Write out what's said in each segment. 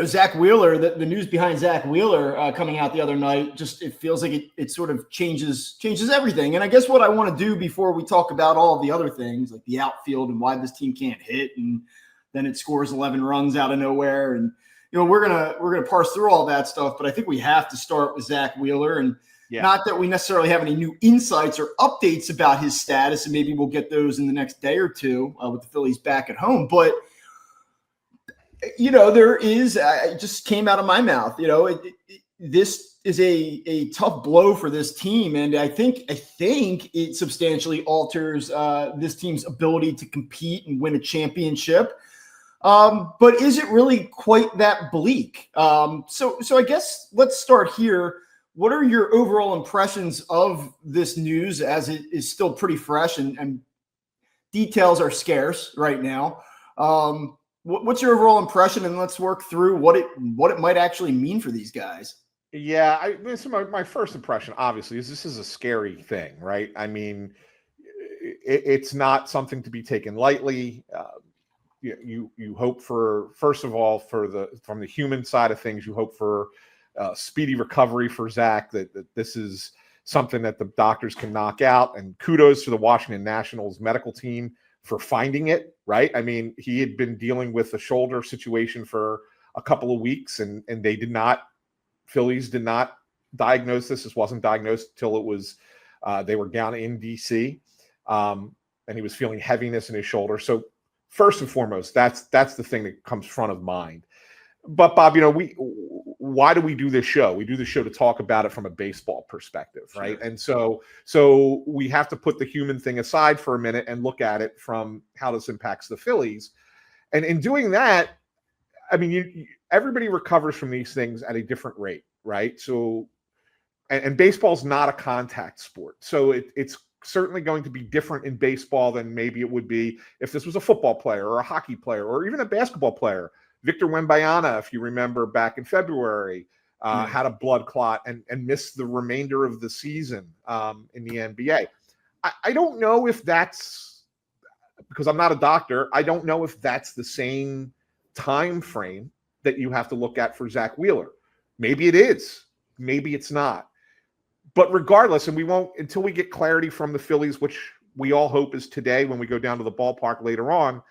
Zack Wheeler, the news behind Zack Wheeler coming out the other night, just it feels like it sort of changes everything. And I guess what I want to do before we talk about all of the other things, like the outfield and why this team can't hit, and then it scores 11 runs out of nowhere, and we're gonna parse through all that stuff. But I think we have to start with Zack Wheeler, and not that we necessarily have any new insights or updates about his status, and maybe we'll get those in the next day or two with the Phillies back at home, but. There is, it just came out of my mouth, this is a tough blow for this team. And I think it substantially alters this team's ability to compete and win a championship. But is it really quite that bleak? So I guess let's start here. What are your overall impressions of this news, as it is still pretty fresh and details are scarce right now? What's your overall impression, and let's work through what it might actually mean for these guys. Yeah, so my first impression, obviously, is this is a scary thing, right? I mean, it's not something to be taken lightly. You hope for, first of all, from the human side of things, you hope for speedy recovery for Zack, that this is something that the doctors can knock out, and kudos to the Washington Nationals medical team for finding it, right? I mean, he had been dealing with a shoulder situation for a couple of weeks, and Phillies did not diagnose this. This wasn't diagnosed until it was, they were down in DC, and he was feeling heaviness in his shoulder. So first and foremost, that's the thing that comes front of mind. But Bob, why do we do this show? We do this show to talk about it from a baseball perspective, right? Sure. And so we have to put the human thing aside for a minute and look at it from how this impacts the Phillies. And in doing that, I mean, everybody recovers from these things at a different rate, right? So, and baseball's not a contact sport, so it's certainly going to be different in baseball than maybe it would be if this was a football player or a hockey player or even a basketball player. Victor Wembanyama, if you remember back in February, had a blood clot and missed the remainder of the season in the NBA. I don't know if that's, because I'm not a doctor, I don't know if that's the same time frame that you have to look at for Zack Wheeler. Maybe it is. Maybe it's not. But regardless, and we won't, until we get clarity from the Phillies, which we all hope is today when we go down to the ballpark later on,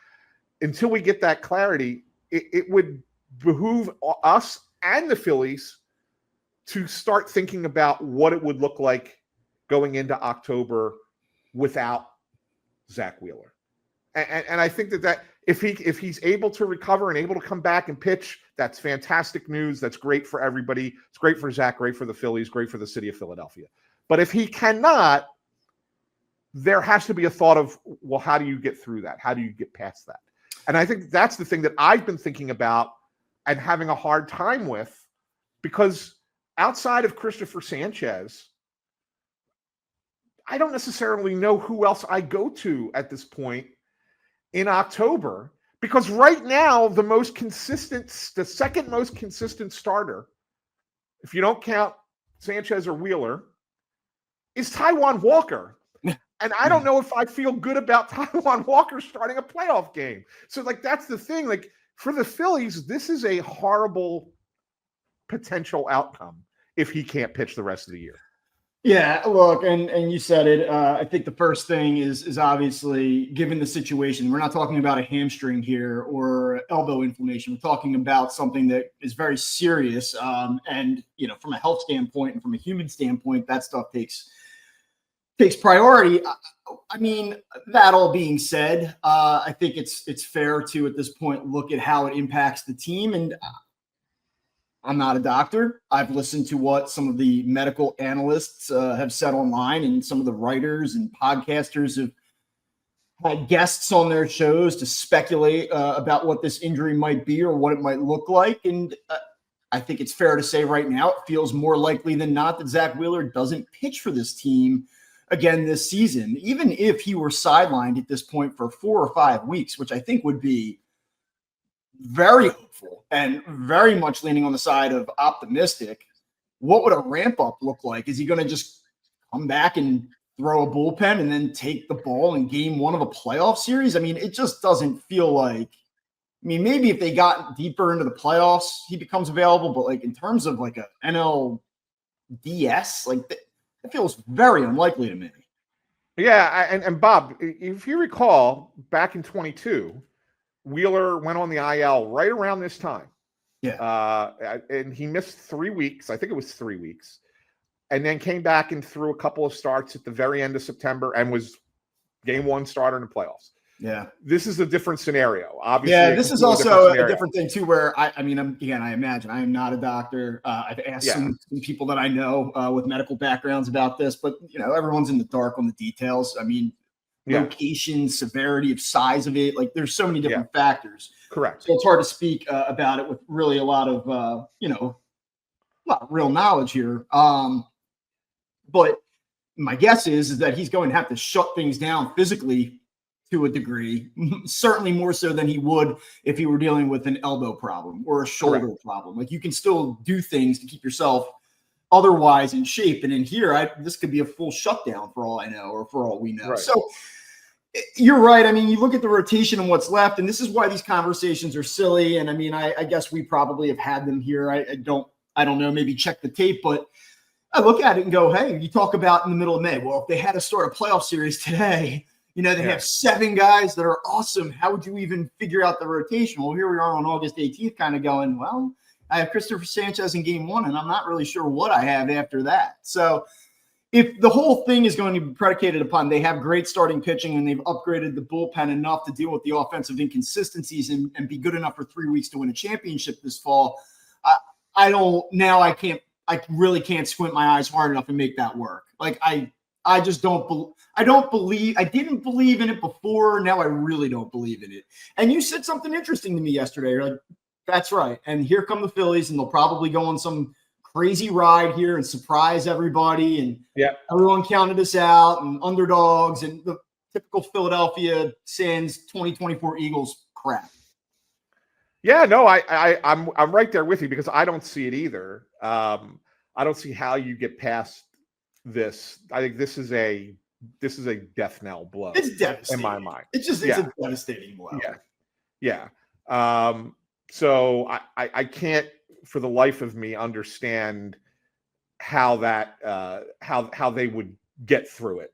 until we get that clarity, it would behoove us and the Phillies to start thinking about what it would look like going into October without Zack Wheeler. And I think that if he's able to recover and able to come back and pitch, that's fantastic news. That's great for everybody. It's great for Zack, great for the Phillies, great for the city of Philadelphia. But if he cannot, there has to be a thought of, well, how do you get through that? How do you get past that? And I think that's the thing that I've been thinking about and having a hard time with, because outside of Christopher Sanchez, I don't necessarily know who else I go to at this point in October, because right now the second most consistent starter, if you don't count Sanchez or Wheeler, is Taijuan Walker. And I don't know if I feel good about Taijuan Walker starting a playoff game. So, that's the thing. For the Phillies, this is a horrible potential outcome if he can't pitch the rest of the year. Yeah, look, and you said it. I think the first thing is obviously, given the situation, we're not talking about a hamstring here or elbow inflammation. We're talking about something that is very serious. And, from a health standpoint and from a human standpoint, that stuff takes priority. I mean, that all being said, I think it's fair to, at this point, look at how it impacts the team. And I'm not a doctor. I've listened to what some of the medical analysts have said online, and some of the writers and podcasters have had guests on their shows to speculate about what this injury might be or what it might look like. And I think it's fair to say right now, it feels more likely than not that Zack Wheeler doesn't pitch for this team again this season, even if he were sidelined at this point for 4 or 5 weeks, which I think would be very hopeful and very much leaning on the side of optimistic. What would a ramp up look like? Is he going to just come back and throw a bullpen and then take the ball in game 1 of a playoff series? I mean, it just doesn't feel like I mean, maybe if they got deeper into the playoffs, he becomes available. But like in terms of like a NLDS, like that feels very unlikely to me. Yeah, and Bob, if you recall, back in 22, Wheeler went on the IL right around this time. Yeah. And he missed 3 weeks. I think it was 3 weeks. And then came back and threw a couple of starts at the very end of September and was game one starter in the playoffs. Yeah. This is a different scenario. Obviously, yeah, this is also a different thing too, where I mean, I imagine I am not a doctor. I've asked some people that I know with medical backgrounds about this, but everyone's in the dark on the details. I mean, location, severity of size of it, like there's so many different factors. Correct. So it's hard to speak about it with really a lot of a lot of real knowledge here. But my guess is that he's going to have to shut things down physically to a degree, certainly more so than he would if he were dealing with an elbow problem or a shoulder problem. Like you can still do things to keep yourself otherwise in shape. And in here, this could be a full shutdown for all I know, or for all we know. Right. So you're right. I mean, you look at the rotation and what's left, and this is why these conversations are silly. And I mean, I guess we probably have had them here. I don't know, maybe check the tape, but I look at it and go, hey, you talk about in the middle of May. Well, if they had to start a playoff series today, they have 7 guys that are awesome. How would you even figure out the rotation? Well, here we are on August 18th kind of going, well, I have Christopher Sanchez in game 1, and I'm not really sure what I have after that. So if the whole thing is going to be predicated upon they have great starting pitching and they've upgraded the bullpen enough to deal with the offensive inconsistencies and be good enough for 3 weeks to win a championship this fall, I really can't squint my eyes hard enough and make that work. Like I just don't I didn't believe in it before. Now I really don't believe in it. And you said something interesting to me yesterday. You're like, that's right. And here come the Phillies, and they'll probably go on some crazy ride here and surprise everybody. And everyone counted us out and underdogs and the typical Philadelphia Sins 2024 Eagles crap. Yeah, no, I'm right there with you because I don't see it either. I don't see how you get past this. I think this is a death knell blow. It's devastating in my mind. It's a devastating blow. Yeah. So I can't for the life of me understand how that how they would get through it.